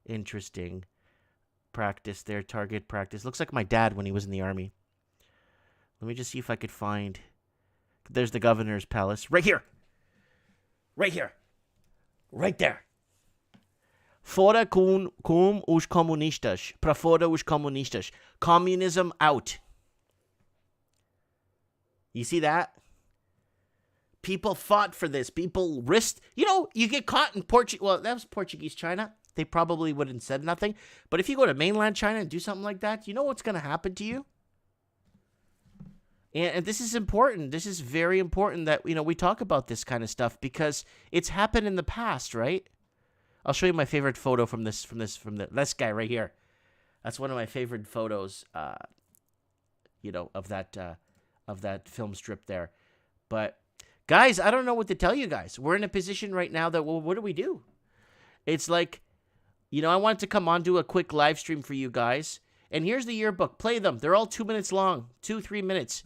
interesting. Practice there, target practice. Looks like my dad when he was in the army. Let me just see if I could find. There's the governor's palace. Right here. Right here. Right there. Fora com os comunistas. Para fora os comunistas. Communism out. You see that? People fought for this. People risked. You get caught in Portugal. Well, that was Portuguese China. They probably wouldn't have said nothing. But if you go to mainland China and do something like that, you know what's going to happen to you? And this is important. This is very important that, we talk about this kind of stuff, because it's happened in the past, right? I'll show you my favorite photo from this guy right here. That's one of my favorite photos, of that film strip there. But guys, I don't know what to tell you guys. We're in a position right now that, well, what do we do? It's like, I wanted to come on, do a quick live stream for you guys. And here's the yearbook. Play them. They're all 2 minutes long. 2-3 minutes.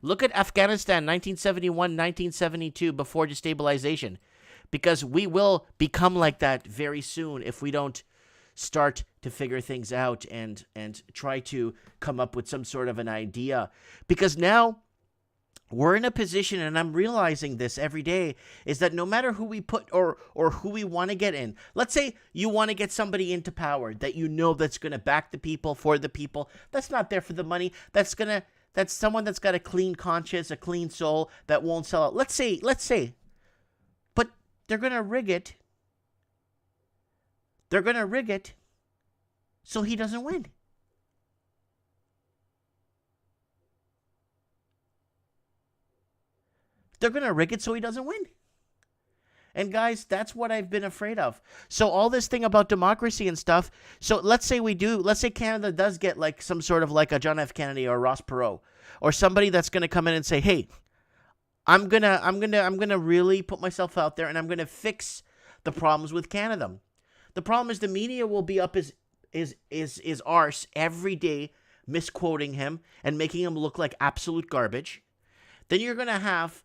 Look at Afghanistan, 1971, 1972, before destabilization. Because we will become like that very soon if we don't start to figure things out and try to come up with some sort of an idea. Because now we're in a position, and I'm realizing this every day, is that no matter who we put or who we want to get in, let's say you want to get somebody into power that that's going to back the people, for the people, that's not there for the money, that's someone that's got a clean conscience, a clean soul, that won't sell out. Let's say, but they're going to rig it. They're going to rig it so he doesn't win. They're going to rig it so he doesn't win. And guys, that's what I've been afraid of. So all this thing about democracy and stuff. So let's say Canada does get like some sort of like a John F. Kennedy or Ross Perot, or somebody that's going to come in and say, hey, I'm gonna really put myself out there, and I'm gonna fix the problems with Canada. The problem is the media will be up his arse every day, misquoting him and making him look like absolute garbage. Then you're gonna have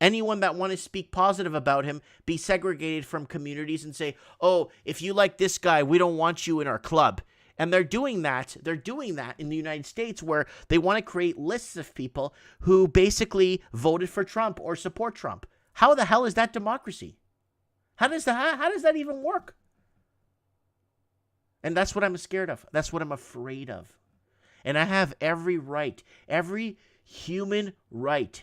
anyone that want to speak positive about him be segregated from communities and say, "Oh, if you like this guy, we don't want you in our club." And they're doing that. They're doing that in the United States, where they want to create lists of people who basically voted for Trump or support Trump. How the hell is that democracy? How does that even work? And that's what I'm scared of. That's what I'm afraid of. And I have every right, every human right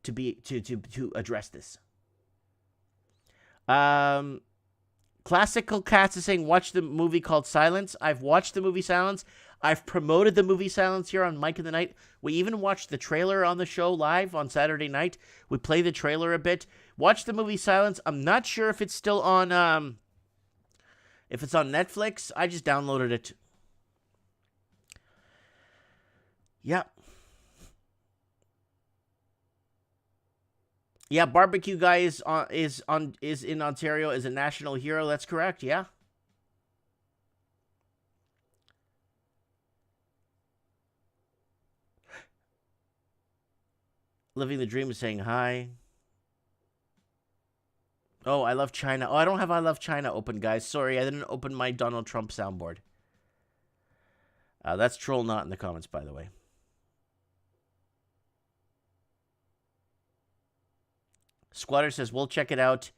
to address this. Classical Cats is saying, watch the movie called Silence. I've watched the movie Silence. I've promoted the movie Silence here on Mike in the Night. We even watched the trailer on the show live on Saturday night. We play the trailer a bit. Watch the movie Silence. I'm not sure if it's still on, if it's on Netflix. I just downloaded it. Yeah. Yeah, Barbecue Guy is in Ontario as a national hero. That's correct. Yeah. Living the Dream is saying hi. Oh, I love China. Oh, I don't have I love China open, guys. Sorry, I didn't open my Donald Trump soundboard. That's Troll Not in the comments, by the way. Squatter says, we'll check it out.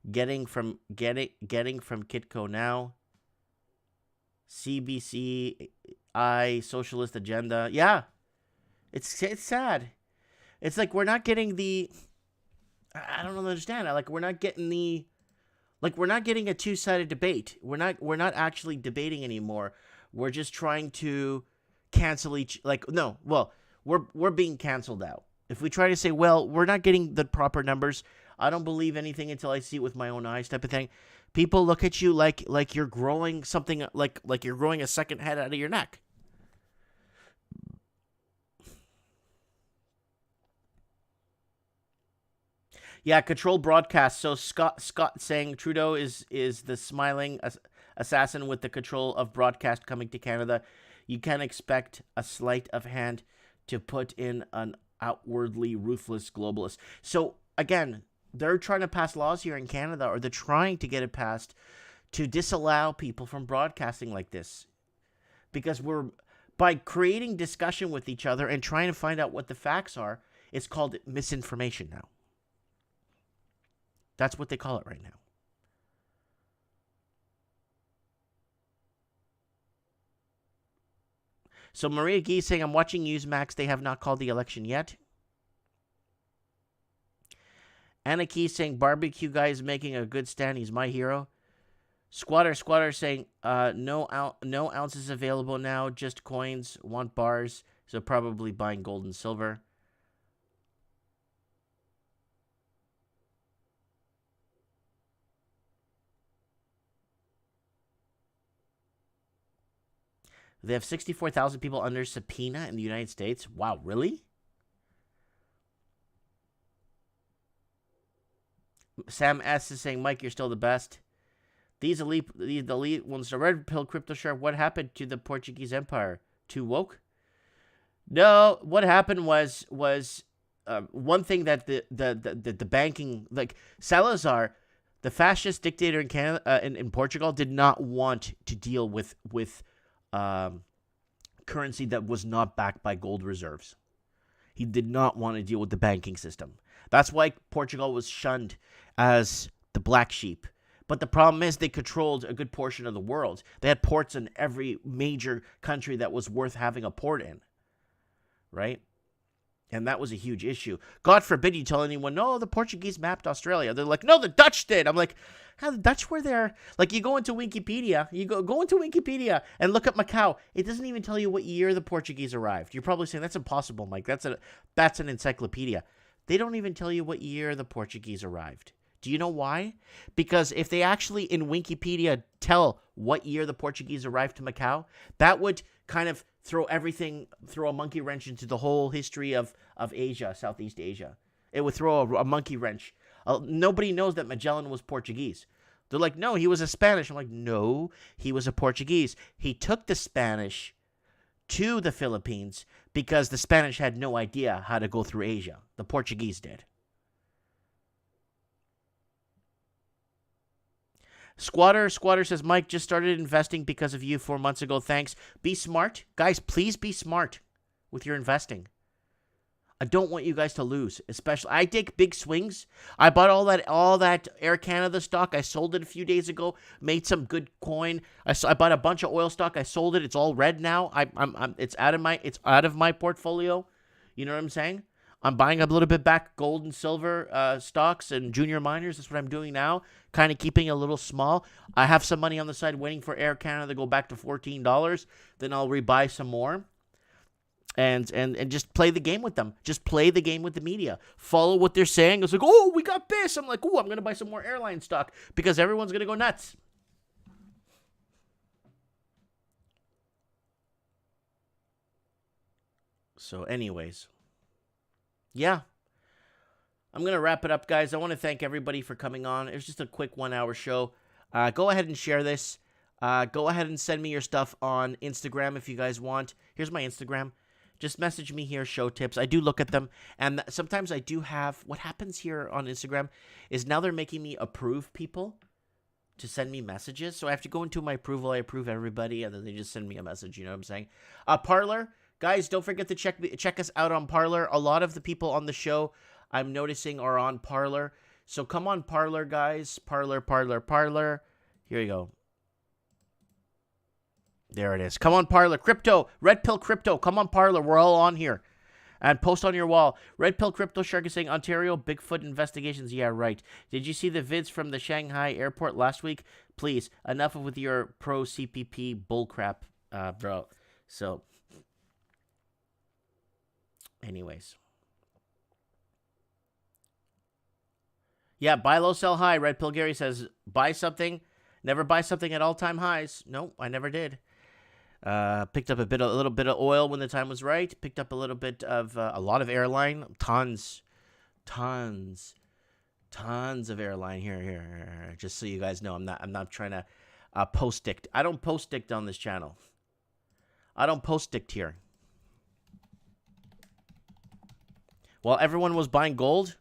Getting from Kitco now. CBCI, Socialist Agenda. Yeah. It's sad. It's like we're not getting the... I don't understand. We're not getting a two-sided debate. We're not actually debating anymore. We're just trying to cancel each... we're being canceled out. If we try to say, well, we're not getting the proper numbers, I don't believe anything until I see it with my own eyes type of thing, people look at you like you're growing something, like you're growing a second head out of your neck. Yeah, control broadcast. So Scott saying Trudeau is the smiling assassin with the control of broadcast coming to Canada. You can expect a sleight of hand to put in an outwardly ruthless globalist. So again, they're trying to pass laws here in Canada, or they're trying to get it passed to disallow people from broadcasting like this, because by creating discussion with each other and trying to find out what the facts are, it's called misinformation now. That's what they call it right now. So Maria Gee saying, I'm watching Newsmax. They have not called the election yet. Anna Key saying, Barbecue Guy is making a good stand. He's my hero. Squatter saying, no ounces available now. Just coins. Want bars. So probably buying gold and silver. They have 64,000 people under subpoena in the United States. Wow, really? Sam S. is saying, Mike, you're still the best. The elite ones, the red pill crypto shark, what happened to the Portuguese Empire? Too woke? No, what happened was one thing that the banking, like Salazar, the fascist dictator in Canada, in Portugal, did not want to deal with currency that was not backed by gold reserves. He did not want to deal with the banking system. That's why Portugal was shunned as the black sheep. But the problem is they controlled a good portion of the world. They had ports in every major country that was worth having a port in. Right? And that was a huge issue. God forbid you tell anyone, no, the Portuguese mapped Australia. They're like, no, the Dutch did. I'm like, how the Dutch were there? Like, you go into Wikipedia, and look at Macau. It doesn't even tell you what year the Portuguese arrived. You're probably saying, that's impossible, Mike. That's an encyclopedia. They don't even tell you what year the Portuguese arrived. Do you know why? Because if they actually in Wikipedia tell what year the Portuguese arrived to Macau, that would kind of throw a monkey wrench into the whole history of Asia, Southeast Asia. It would throw a monkey wrench. Nobody knows that Magellan was Portuguese. They're like, no, he was a Spanish. I'm like, no, he was a Portuguese. He took the Spanish to the Philippines because the Spanish had no idea how to go through Asia. The Portuguese did. Squatter says, Mike, just started investing because of you 4 months ago. Thanks. Be smart. Guys, please be smart with your investing. I don't want you guys to lose. Especially, I take big swings. I bought all that Air Canada stock. I sold it a few days ago. Made some good coin. I bought a bunch of oil stock. I sold it. It's all red now. It's out of my portfolio. You know what I'm saying? I'm buying a little bit back gold and silver stocks and junior miners. That's what I'm doing now. Kind of keeping it a little small. I have some money on the side waiting for Air Canada to go back to $14. Then I'll rebuy some more. And just play the game with them. Just play the game with the media. Follow what they're saying. It's like, oh, we got this. I'm like, oh, I'm going to buy some more airline stock because everyone's going to go nuts. So anyways. Yeah. I'm going to wrap it up, guys. I want to thank everybody for coming on. It was just a quick 1 hour show. Go ahead and share this. Go ahead and send me your stuff on Instagram if you guys want. Here's my Instagram. Just message me here, show tips. I do look at them. And sometimes I do have... What happens here on Instagram is now they're making me approve people to send me messages. So I have to go into my approval. I approve everybody, and then they just send me a message. You know what I'm saying? Parler. Guys, don't forget to check us out on Parler. A lot of the people on the show I'm noticing are on Parler. So come on Parler, guys. Parler. Here you go. There it is. Come on, Parler. Crypto. Red Pill Crypto. Come on, Parler. We're all on here. And post on your wall. Red Pill Crypto Shark is saying, Ontario, Bigfoot investigations. Yeah, right. Did you see the vids from the Shanghai airport last week? Please, enough with your pro-CPP bullcrap, bro. So, anyways. Yeah, buy low, sell high. Red Pill Gary says, buy something. Never buy something at all-time highs. No, I never did. Picked up a little bit of oil when the time was right. Picked up a little bit of a lot of airline. Tons of airline here. Just so you guys know, I'm not trying to post dict. I don't post dict on this channel. I don't post dict here. While everyone was buying gold,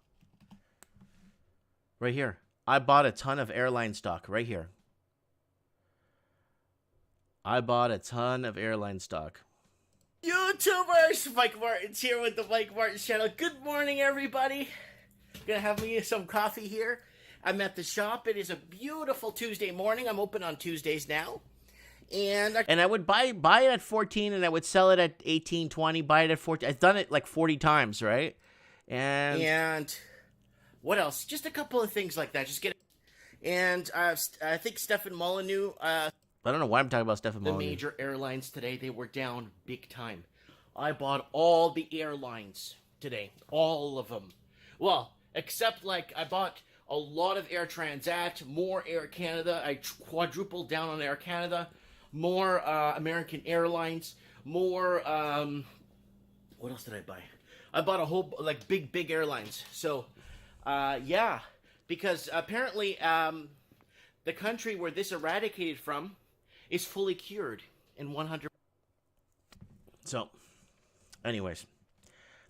right here, I bought a ton of airline stock right here. I bought a ton of airline stock. YouTubers, Mike Martin's here with the Mike Martin's channel. Good morning, everybody. Gonna have me some coffee here. I'm at the shop. It is a beautiful Tuesday morning. I'm open on Tuesdays now. And I would buy it at 14 and I would sell it at 18, 20, buy it at 14. I've done it like 40 times, right? And what else? Just a couple of things like that. Just get it. And I think Stefan Molyneux, I don't know why I'm talking about Stefan Molyneux. The major airlines today, they were down big time. I bought all the airlines today. All of them. Well, except like I bought a lot of Air Transat, more Air Canada. I quadrupled down on Air Canada. More American Airlines. More, what else did I buy? I bought a whole, like, big airlines. So, yeah. Because apparently, the country where this eradicated from is fully cured in 100. So, anyways,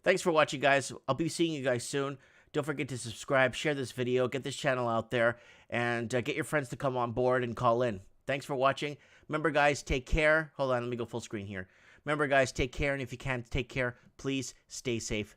thanks for watching, guys. I'll be seeing you guys soon. Don't forget to subscribe, share this video, get this channel out there, and get your friends to come on board and call in. Thanks for watching. Remember, guys, take care. Hold on, let me go full screen here. Remember, guys, take care, and if you can't take care, please stay safe.